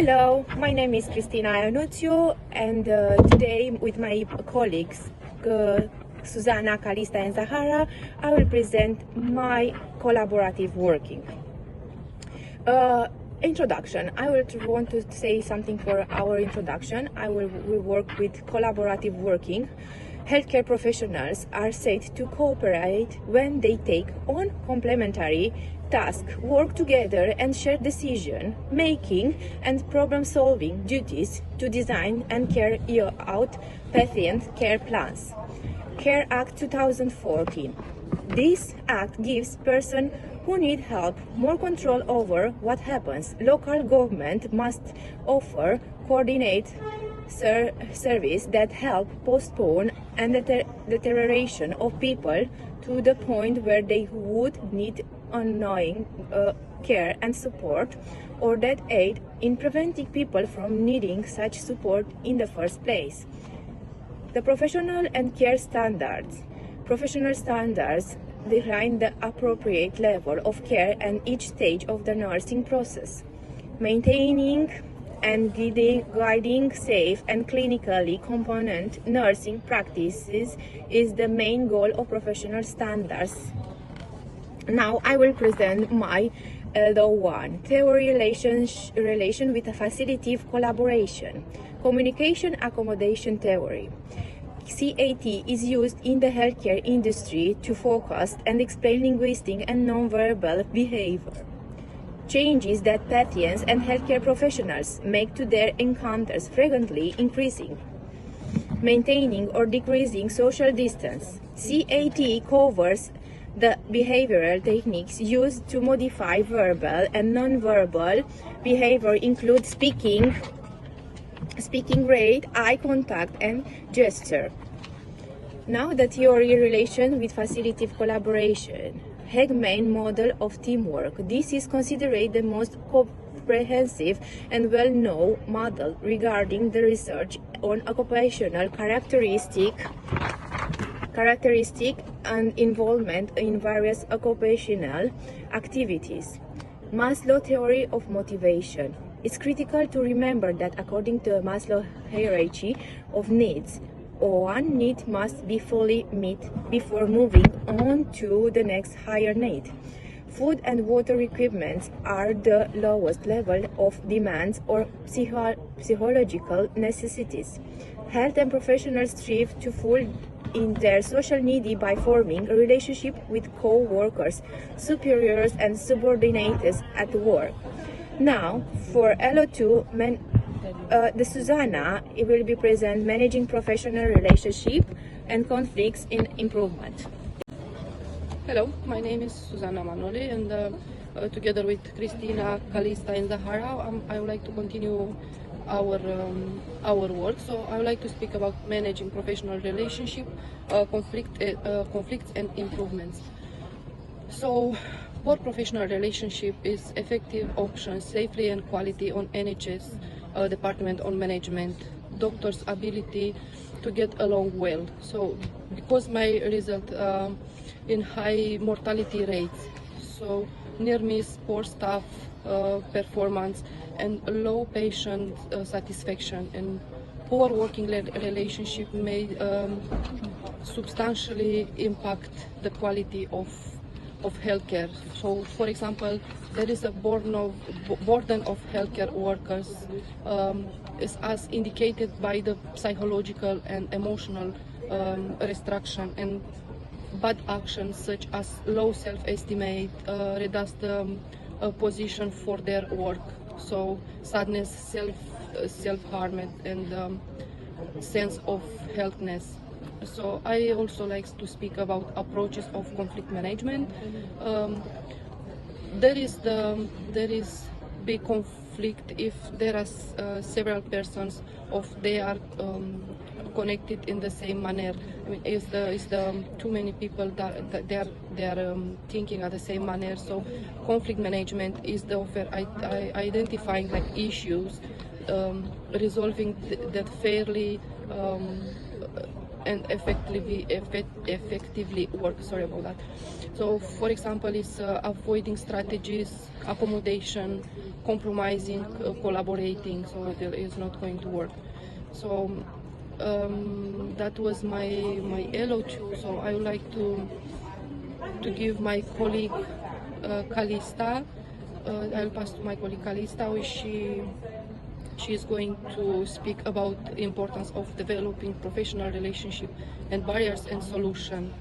Hello, my name is Cristina Ionuzio, and today with my colleagues Susanna, Calista and Zahara, I will present my collaborative working. Introduction. I would want to say something for our introduction. We work with collaborative working. Healthcare professionals are said to cooperate when they take on complementary tasks, work together and share decision making and problem solving duties to design and carry out patient care plans. CARE Act 2014. This act gives persons who need help more control over what happens. Local government must offer coordinate service that help postpone and deterioration of people to the point where they would need ongoing care and support, or that aid in preventing people from needing such support in the first place. The professional and care standards. Professional standards define the appropriate level of care and each stage of the nursing process. Maintaining and guiding safe and clinically component nursing practices is the main goal of professional standards. Now I will present my LO1, theory relation with a facilitative collaboration, communication accommodation theory. CAT is used in the healthcare industry to focus and explain linguistic and nonverbal behavior. Changes that patients and healthcare professionals make to their encounters, frequently increasing, maintaining or decreasing social distance. CAT covers the behavioral techniques used to modify verbal and nonverbal behavior, include speaking rate, eye contact, and gesture. Now the theory relation with facilitative collaboration. Hegman model of teamwork. This is considered the most comprehensive and well-known model regarding the research on occupational characteristic and involvement in various occupational activities. Maslow theory of motivation. It's critical to remember that according to the Maslow hierarchy of needs, one need must be fully met before moving on to the next higher need. Food and water requirements are the lowest level of demands or psychological necessities. Health and professionals strive to fulfill in their social needs by forming a relationship with co-workers, superiors and subordinates at work. Now, for LO2, the Susanna will be present managing professional relationship and conflicts in improvement. Hello, my name is Susanna Manoli, and together with Cristina, Calista and Zahara, I would like to continue our work. So I would like to speak about managing professional relationship, conflicts and improvements. So for professional relationship is effective options, safely and quality on NHS department on management, doctors' ability to get along well. So because my result in high mortality rates, so near miss, poor staff performance and low patient satisfaction, and poor working relationship may substantially impact the quality of healthcare. So, for example, there is a burden of healthcare workers, as indicated by the psychological and emotional restriction and bad actions such as low self-estimate, reduced position for their work. So, sadness, self-harm, and sense of helplessness. So I also like to speak about approaches of conflict management. There is big conflict if there are several persons they are connected in the same manner. I mean, is the too many people that they are thinking at the same manner. So conflict management is the identifying like issues, resolving that fairly. and effectively work. Sorry about that. So, for example, is avoiding strategies, accommodation, compromising, collaborating. So it is not going to work. So that was my LO2. So I would like to give my colleague Kalista. I'll pass to my colleague Kalista, which she is going to speak about the importance of developing professional relationship and barriers and solution.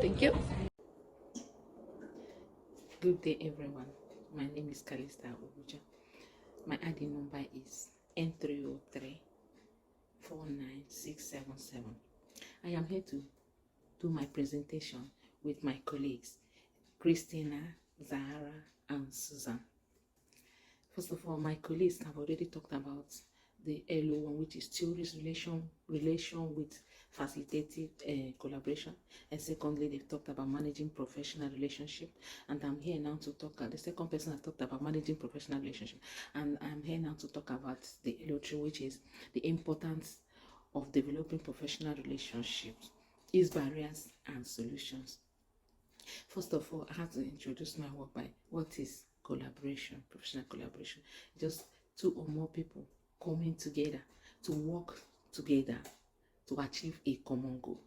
Thank you. Good day, everyone. My name is Kalista Obuja. My ID number is N303 49677. I am here to do my presentation with my colleagues, Christina, Zahara, and Susan. First of all, my colleagues have already talked about the LO1, which is theories relation with facilitative collaboration, and secondly, they've talked about managing professional relationship. And I'm here now to talk. The second person has talked about managing professional relationship, and I'm here now to talk about the LO3, which is the importance of developing professional relationships, its barriers and solutions. First of all, I have to introduce my work by what is collaboration, professional collaboration. Just two or more people coming together to work together to achieve a common goal.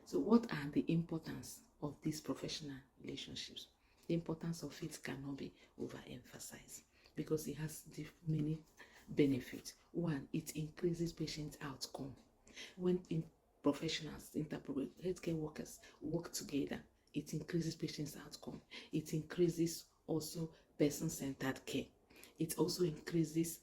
So what are the importance of these professional relationships? The importance of it cannot be overemphasized because it has many benefits. One, it increases patient outcome. When professionals, healthcare workers work together, it increases patient's outcome. It increases also person-centered care. It also increases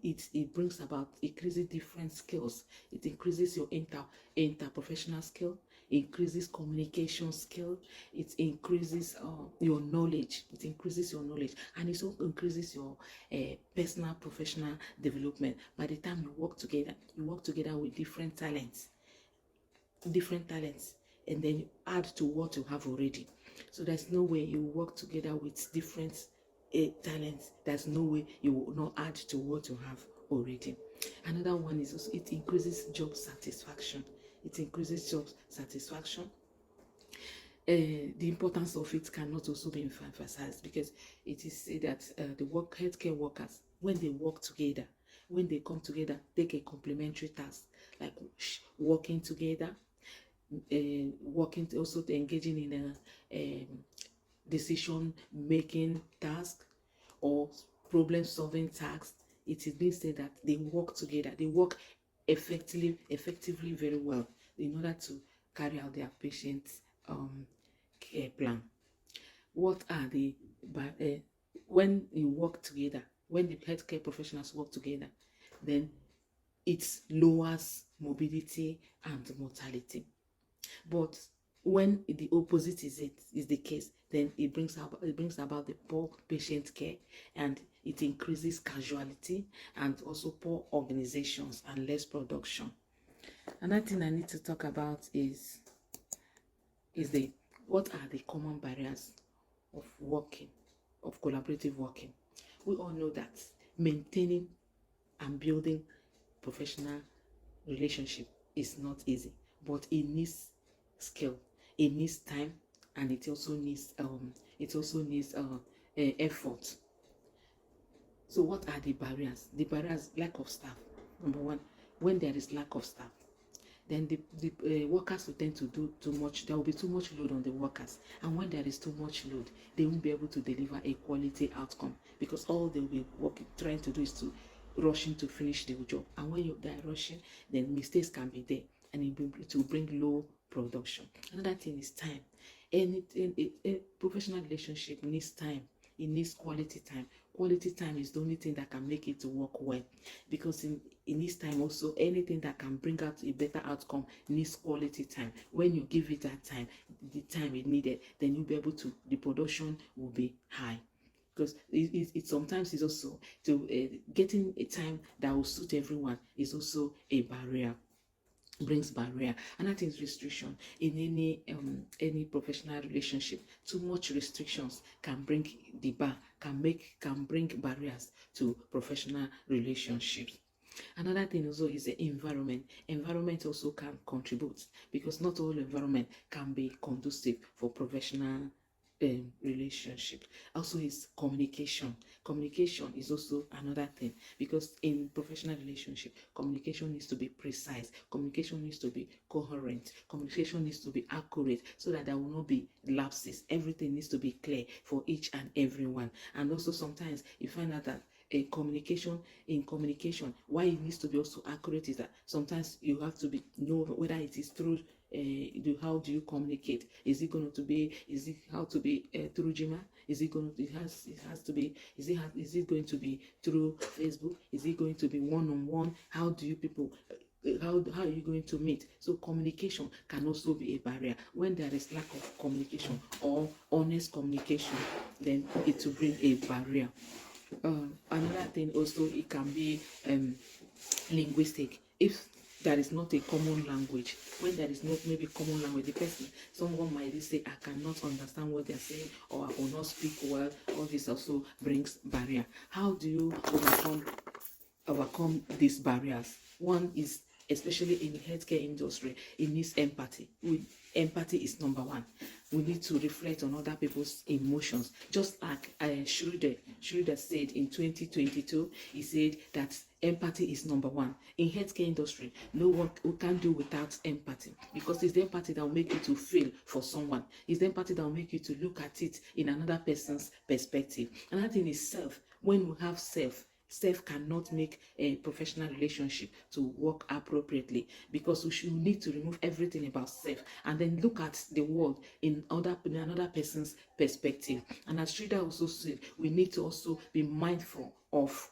it brings about increases different skills. It increases your interprofessional skill, increases communication skill, it increases your knowledge. It increases your knowledge, and it also increases your personal professional development. By the time you work together with different talents, and then you add to what you have already. So there's no way you work together with different talents. There's no way you will not add to what you have already. Another one is also it increases job satisfaction. It increases job satisfaction. The importance of it cannot also be emphasized because it is said that the healthcare workers, when they work together, when they come together, take a complementary task like working together, also engaging in a decision making task or problem solving tasks. It is being said that they work together, they work effectively very well in order to carry out their patient's care plan. What are the when you work together, when the healthcare professionals work together, then it lowers morbidity and mortality. But when the opposite is the case, then it brings about the poor patient care, and it increases casualty and also poor organizations and less production. Another thing I need to talk about is what are the common barriers of working, of collaborative working. We all know that maintaining and building professional relationship is not easy, but it needs skill, it needs time, and it also needs effort. So what are the barriers? The barriers: lack of staff. Number one, when there is lack of staff, then the workers will tend to do too much. There will be too much load on the workers, and when there is too much load, they won't be able to deliver a quality outcome because all they will be trying to do is to rushing to finish the job. And when they are rushing, then mistakes can be there, and it will bring low production. Another thing is time. A professional relationship needs time. It needs quality time. Quality time is the only thing that can make it to work well, because in this time also, anything that can bring out a better outcome needs quality time. When you give it that time, the time it needed, then you'll be able to, the production will be high. Because it sometimes is also to getting a time that will suit everyone is also a barrier. Brings barrier. Another thing is restriction. In any professional relationship, too much restrictions can bring can bring barriers to professional relationships. Another thing also is the environment. Environment also can contribute, because not all environment can be conducive for professional relationship. Also is communication. Communication is also another thing, because in professional relationship, communication needs to be precise, communication needs to be coherent, communication needs to be accurate, so that there will not be lapses. Everything needs to be clear for each and everyone. And also sometimes you find out that a communication, why it needs to be also accurate is that sometimes you have to be know whether it is through how do you communicate. Is it going to be, is it how to be through Gmail? Is it going to, it has to be, is it going to be through Facebook? Is it going to be one-on-one? How do you people how are you going to meet? So communication can also be a barrier. When there is lack of communication or honest communication, then it will bring a barrier. Another thing also, it can be linguistic. If there is not a common language, when there is not maybe common language, the person, someone might say, I cannot understand what they're saying, or I will not speak well. All this also brings barrier. How do you overcome these barriers? One is, especially in the healthcare industry, it needs empathy. Empathy is number one. We need to reflect on other people's emotions. Just like Schroeder said in 2022, he said that empathy is number one. In healthcare industry, no one we can't do without empathy, because it's the empathy that will make you to feel for someone. It's the empathy that will make you to look at it in another person's perspective. Another thing is self. When we have self cannot make a professional relationship to work appropriately, because we need to remove everything about self and then look at the world in another person's perspective. And as Frida also said, we need to also be mindful of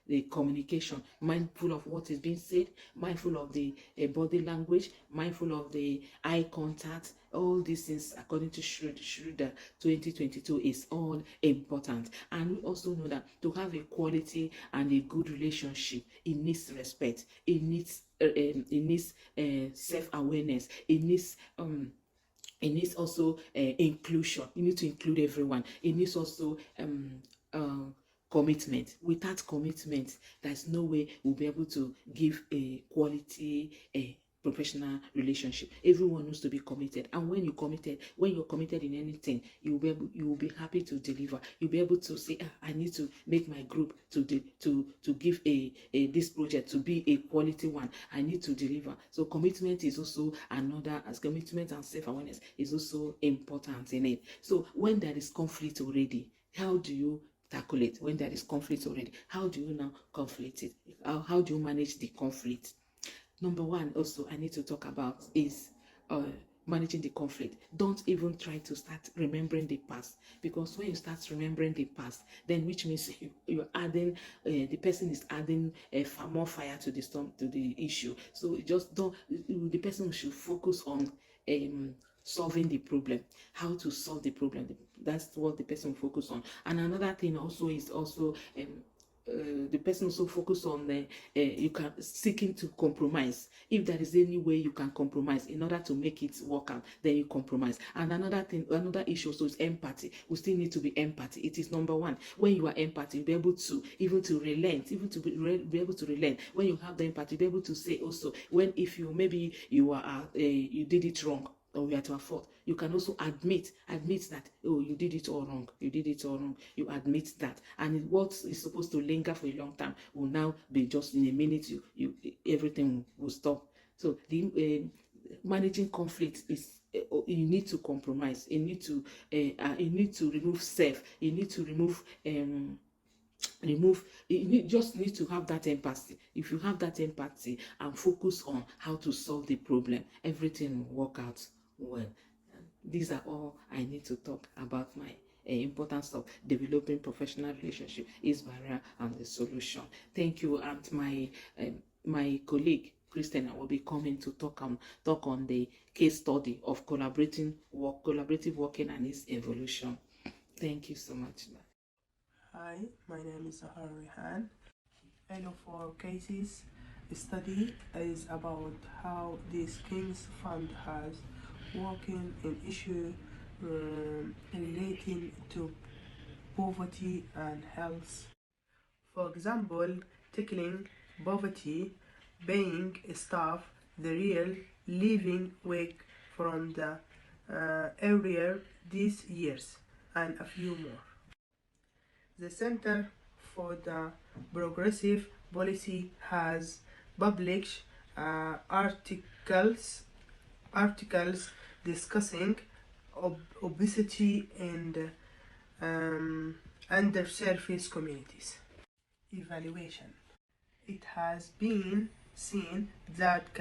the communication, mindful of what is being said, mindful of the body language, mindful of the eye contact. All these things, according to Schroeder 2022, is all important. And we also know that to have a quality and a good relationship, it needs respect, it needs self-awareness, it needs also inclusion. You need to include everyone. It needs also commitment. Without commitment, there's no way we'll be able to give a quality professional relationship. Everyone needs to be committed, and when you're committed in anything, you will be happy to deliver. You'll be able to say, I need to make my group to give this project to be a quality one. I need to deliver. So commitment is also another, as commitment and self-awareness is also important in it. So when there is conflict already, how do you tackle it? When there is conflict already, how do you now conflict it? How do you manage the conflict? Number one, also, I need to talk about is managing the conflict. Don't even try to start remembering the past, because when you start remembering the past, then which means you're adding, the person is adding more fire to the storm, to the issue. So just don't. The person should focus on solving the problem, how to solve the problem. That's what the person will focus on. And another thing also is also the person also focus on you can seeking to compromise. If there is any way you can compromise in order to make it work out, then you compromise. And another issue also is empathy. We still need to be empathy. It is number one. When you are empathy, you'll be able to relent, be able to relent. When you have the empathy, you'll be able to say also, when if you maybe you are you did it wrong, or we are to a fault, you can also admit that, oh, you did it all wrong, you admit that, and what is supposed to linger for a long time will now be just in a minute, everything will stop. So the managing conflict is you need to compromise, you need to remove self, you need to remove you just need to have that empathy. If you have that empathy and focus on how to solve the problem, everything will work out well. These are all I need to talk about my importance of developing professional relationship, is barrier and the solution. Thank you. And my colleague Christina will be coming to talk on the case study of collaborative working and its evolution. Thank you so much. Hi, my name is Zahar Rehan. One of our cases study is about how this King's Fund has working in issue relating to poverty and health. For example, tackling poverty, paying staff the real living wage from the earlier these years, and a few more. The Center for the Progressive Policy has published articles discussing obesity and underserved communities. Evaluation. It has been seen that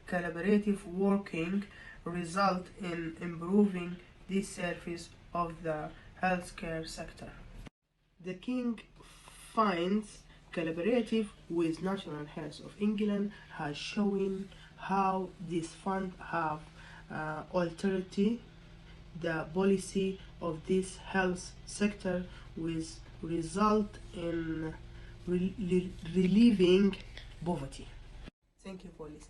collaborative working result in improving the service of the healthcare sector. The King finds collaborative with National Health of England has shown how this fund have altered the policy of this health sector with result in relieving poverty. Thank you for listening.